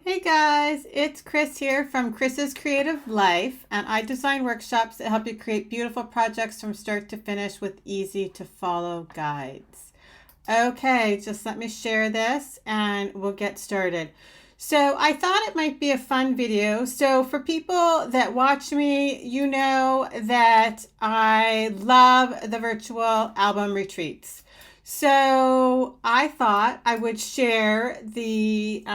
Hey guys, it's Chris here from Chris's Creative Life, and I design workshops that help you create beautiful projects from start to finish with easy to follow guides. Okay, just let me share this and we'll get started. So I thought it might be a fun video. So for people that watch me, you know that I love the virtual album retreats. So I thought I would share the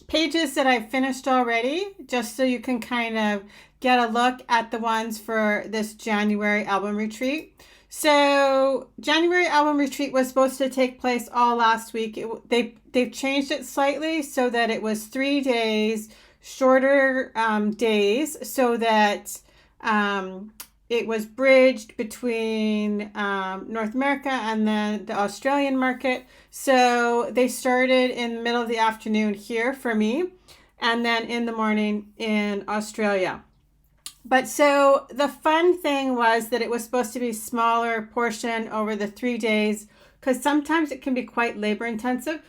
pages that I've finished already, just so you can kind of get a look at the ones for this January album retreat. So January album retreat was supposed to take place all last week. They've changed it slightly so that it was 3 days, shorter days, so that it was bridged between North America and then the Australian market. So they started in the middle of the afternoon here for me, and then in the morning in Australia. But so the fun thing was that it was supposed to be smaller portion over the 3 days, because sometimes it can be quite labor intensive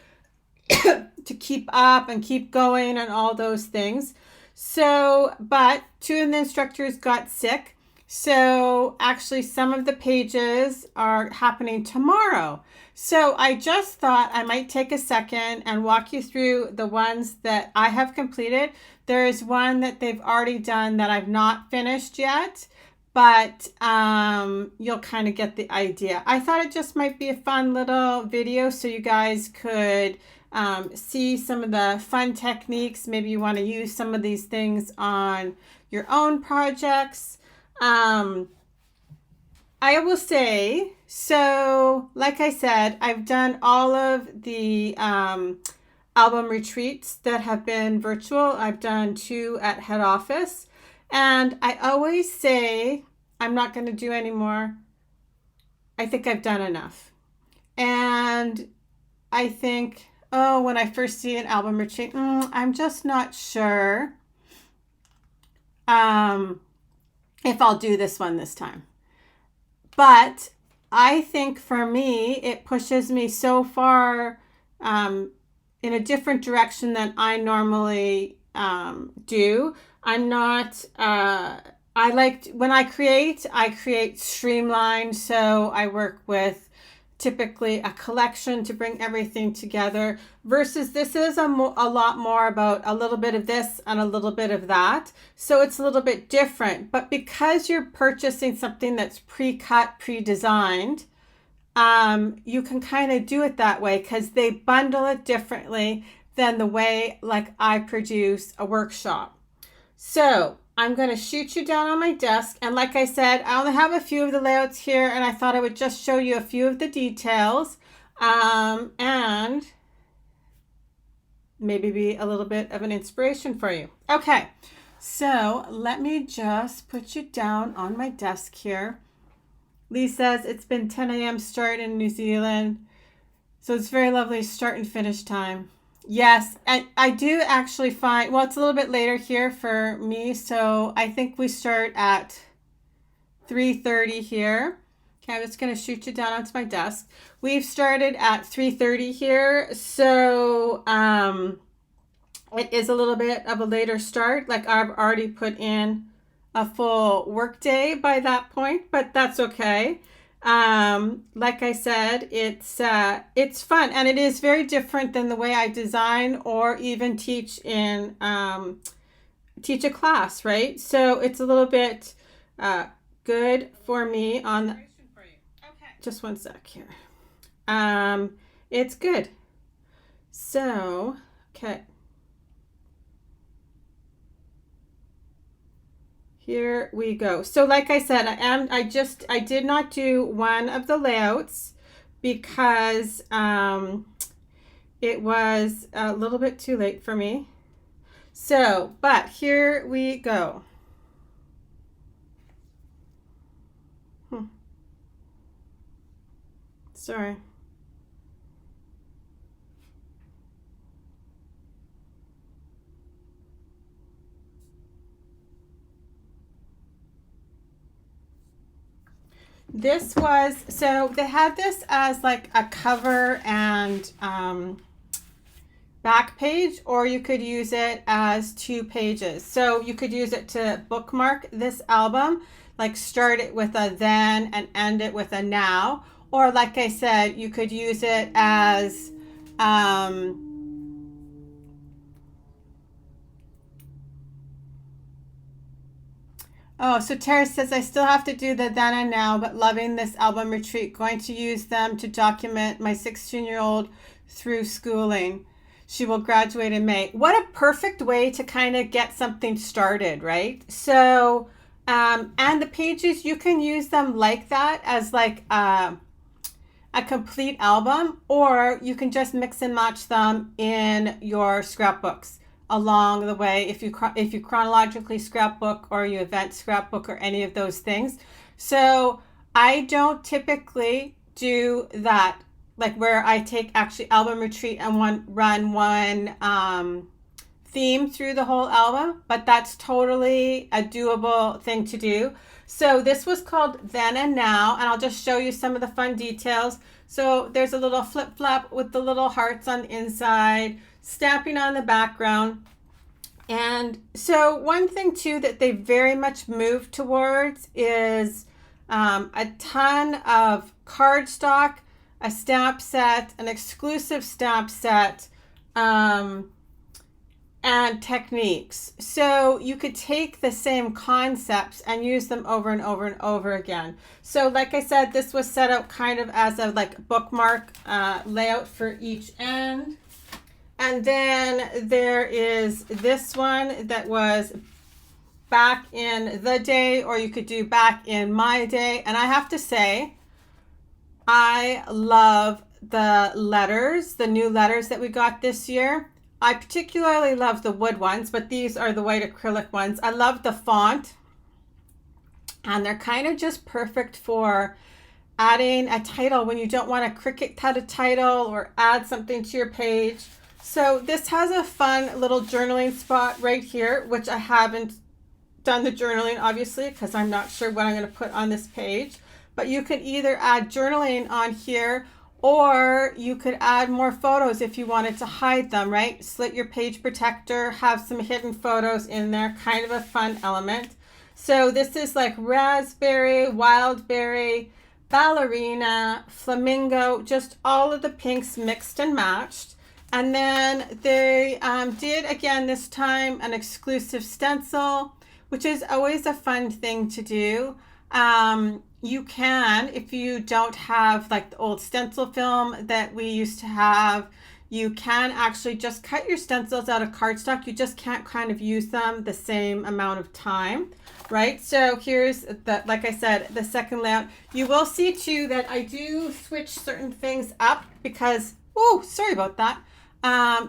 to keep up and keep going and all those things. So, but two of the instructors got sick. So actually some of the pages are happening tomorrow. So I just thought I might take a second and walk you through the ones that I have completed. There is one that they've already done that I've not finished yet, but you'll kind of get the idea. I thought it just might be a fun little video so you guys could see some of the fun techniques. Maybe you want to use some of these things on your own projects. I will say, so like I said, I've done all of the album retreats that have been virtual. I've done 2 at head office, and I always say I'm not going to do any more. I think I've done enough. And I think, oh, when I first see an album retreat, I'm just not sure if I'll do this one this time. But I think for me, it pushes me so far in a different direction than I normally do. I'm not, I like, when I create streamlined. So I work with typically a collection to bring everything together, versus this is a lot more about a little bit of this and a little bit of that. So it's a little bit different, but because you're purchasing something that's pre-cut, pre-designed, you can kind of do it that way because they bundle it differently than the way like I produce a workshop. So I'm going to shoot you down on my desk. And like I said, I only have a few of the layouts here, and I thought I would just show you a few of the details and maybe be a little bit of an inspiration for you. Okay, so let me just put you down on my desk here. Lee says it's been 10 a.m. start in New Zealand. So it's very lovely start and finish time. Yes, I do actually find, well, it's a little bit later here for me. So I think we start at 3:30 here. Okay, I'm just going to shoot you down onto my desk. We've started at 3:30 here. So it is a little bit of a later start. Like I've already put in a full work day by that point, but that's okay. Like I said, it's fun, and it is very different than the way I design or even teach in teach a class, right? So it's a little bit good for me on the, just one sec here. It's good. So, okay. Here we go. So like I said, I did not do one of the layouts because it was a little bit too late for me. So, but here we go. Sorry. This was, so they had this as like a cover and back page, or you could use it as 2 pages. So you could use it to bookmark this album, like start it with a then and end it with a now. Or like I said, you could use it as oh, so Tara says, I still have to do the then and now, but loving this album retreat. Going to use them to document my 16-year-old through schooling. She will graduate in May. What a perfect way to kind of get something started, right? So, and the pages, you can use them like that as like a complete album, or you can just mix and match them in your scrapbooks along the way if you chronologically scrapbook or you event scrapbook or any of those things. So I don't typically do that, like where I take actually album retreat and run one theme through the whole album, but that's totally a doable thing to do. So this was called Then and Now, and I'll just show you some of the fun details. So there's a little flip flap with the little hearts on the inside, stamping on the background. And so one thing too that they very much moved towards is a ton of cardstock, a stamp set, an exclusive stamp set, and techniques. So you could take the same concepts and use them over and over and over again. So like I said, this was set out kind of as a like bookmark layout for each end. And then there is this one that was back in the day, or you could do back in my day. And I have to say, I love the letters, the new letters that we got this year. I particularly love the wood ones, but these are the white acrylic ones. I love the font, and they're kind of just perfect for adding a title when you don't want a Cricut cut a title or add something to your page. So this has a fun little journaling spot right here, which I haven't done the journaling obviously because I'm not sure what I'm going to put on this page, but you could either add journaling on here, or you could add more photos if you wanted to hide them, right? Slit your page protector, have some hidden photos in there, kind of a fun element. So this is like raspberry, wildberry, ballerina, flamingo, just all of the pinks mixed and matched. And then they did, again, this time an exclusive stencil, which is always a fun thing to do. You can, if you don't have like the old stencil film that we used to have, you can actually just cut your stencils out of cardstock. You just can't kind of use them the same amount of time, right? So here's the, like I said, the second layout. You will see too that I do switch certain things up because, oh, sorry about that.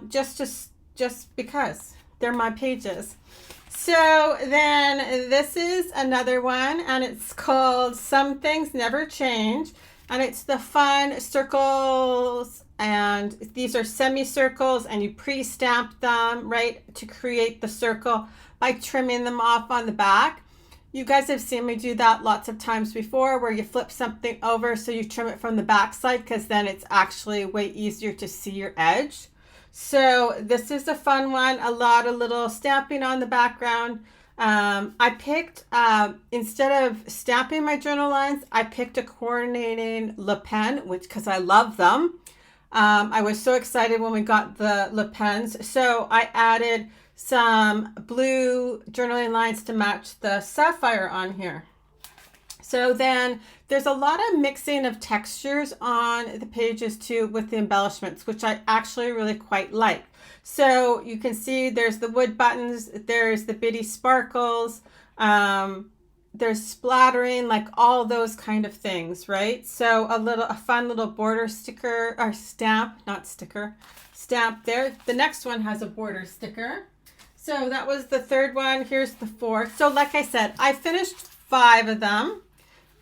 Just because they're my pages. So then this is another one, and it's called Some Things Never Change, and it's the fun circles, and these are semicircles, and you pre-stamp them, right, to create the circle by trimming them off on the back. You guys have seen me do that lots of times before, where you flip something over so you trim it from the back side, because then it's actually way easier to see your edge. So this is a fun one, a lot of little stamping on the background. I picked, instead of stamping my journal lines, I picked a coordinating Le Pen, which, because I love them. I was so excited when we got the Le Pens. So I added some blue journaling lines to match the sapphire on here. So then there's a lot of mixing of textures on the pages too with the embellishments, which I actually really quite like. So you can see there's the wood buttons, there's the bitty sparkles, there's splattering, like all those kind of things, right? So a fun little border sticker or stamp, not sticker, stamp there. The next one has a border sticker. So that was the third one. Here's the fourth. So like I said, I finished 5 of them.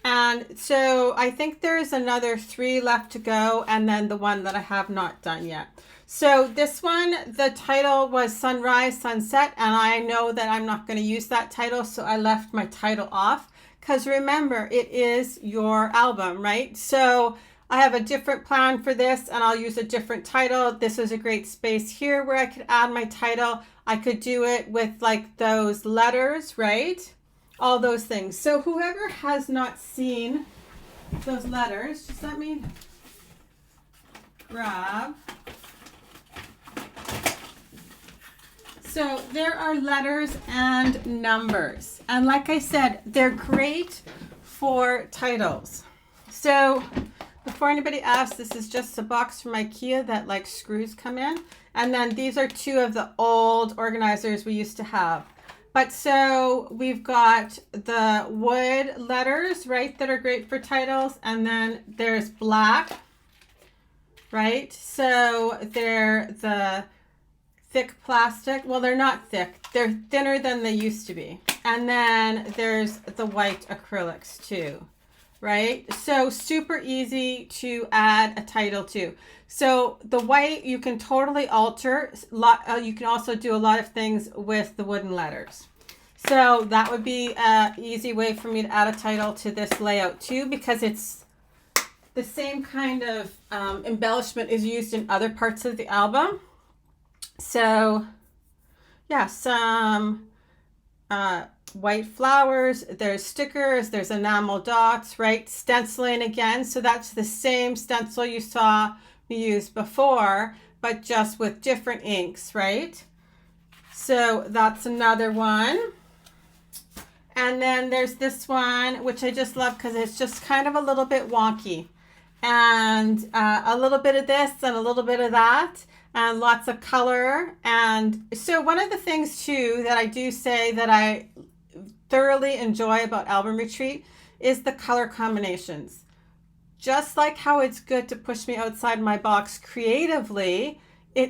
And so I think there's another 3 left to go, and then the one that I have not done yet. So this one, the title was Sunrise, Sunset, and I know that I'm not going to use that title, so I left my title off, because remember, it is your album, right? So I have a different plan for this and I'll use a different title. This is a great space here where I could add my title. I could do it with like those letters, right? All those things. So whoever has not seen those letters, just let me grab. So there are letters and numbers. And like I said, they're great for titles. So before anybody asks, this is just a box from IKEA that like screws come in. And then these are two of the old organizers we used to have. But so we've got the wood letters, right, that are great for titles. And then there's black, right? So they're the thick plastic. Well, they're not thick. They're thinner than they used to be. And then there's the white acrylics too, right? So super easy to add a title to. So the white you can totally alter. You can also do a lot of things with the wooden letters. So that would be an easy way for me to add a title to this layout too, because it's the same kind of embellishment is used in other parts of the album. So yeah, some white flowers, there's stickers, there's enamel dots, right? Stenciling again. So that's the same stencil you saw me use before, but just with different inks, right? So that's another one. And then there's this one, which I just love because it's just kind of a little bit wonky. And a little bit of this and a little bit of that. And lots of color. And so one of the things too that I do say that I thoroughly enjoy about Album Retreat is the color combinations. Just like how it's good to push me outside my box creatively,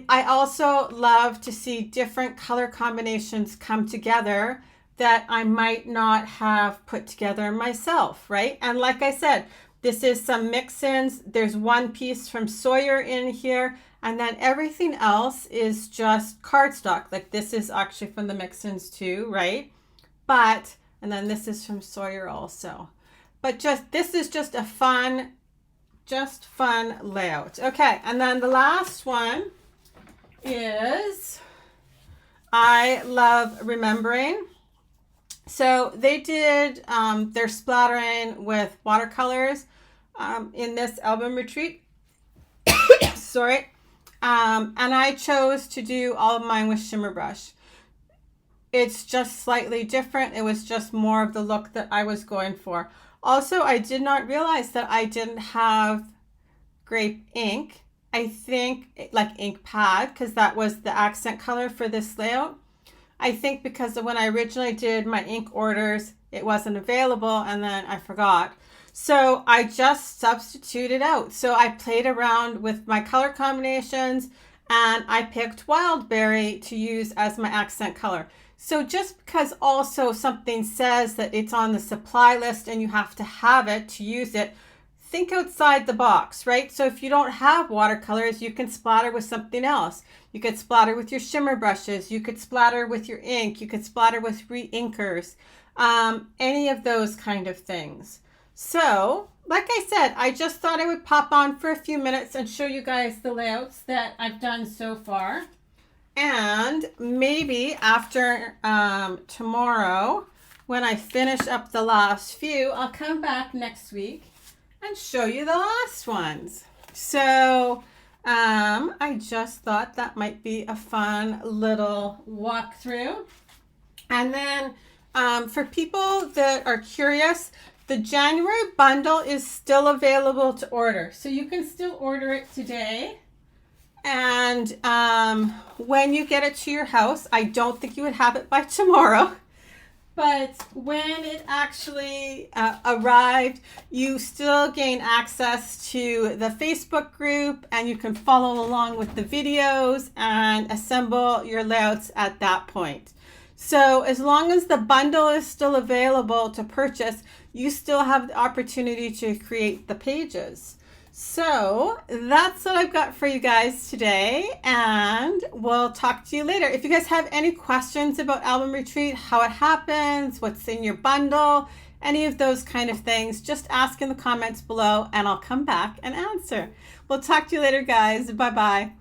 I also love to see different color combinations come together that I might not have put together myself, right? And like I said, this is some mix-ins. There's one piece from Sawyer in here. And then everything else is just cardstock. Like this is actually from the mix-ins too, right? But, and then this is from Sawyer also. But this is just a fun layout. Okay, and then the last one is I Love Remembering. So they did their splattering with watercolors in this Album Retreat. Sorry. And I chose to do all of mine with Shimmer Brush. It's just slightly different. It was just more of the look that I was going for. Also, I did not realize that I didn't have grape ink. I think like ink pad, because that was the accent color for this layout. I think because of when I originally did my ink orders, it wasn't available and then I forgot. So I just substituted out. So I played around with my color combinations and I picked Wildberry to use as my accent color. So just because also something says that it's on the supply list and you have to have it to use it, think outside the box, right? So if you don't have watercolors, you can splatter with something else. You could splatter with your shimmer brushes. You could splatter with your ink. You could splatter with re-inkers. Any of those kind of things. So, like I said, I just thought I would pop on for a few minutes and show you guys the layouts that I've done so far. And maybe after tomorrow, when I finish up the last few, I'll come back next week and show you the last ones. So, I just thought that might be a fun little walkthrough. And then for people that are curious, the January bundle is still available to order. So you can still order it today. And when you get it to your house, I don't think you would have it by tomorrow. But when it actually arrived, you still gain access to the Facebook group and you can follow along with the videos and assemble your layouts at that point. So as long as the bundle is still available to purchase, you still have the opportunity to create the pages. So that's what I've got for you guys today, and we'll talk to you later. If you guys have any questions about Album Retreat, how it happens, what's in your bundle, any of those kind of things, just ask in the comments below and I'll come back and answer. We'll talk to you later, guys. Bye-bye.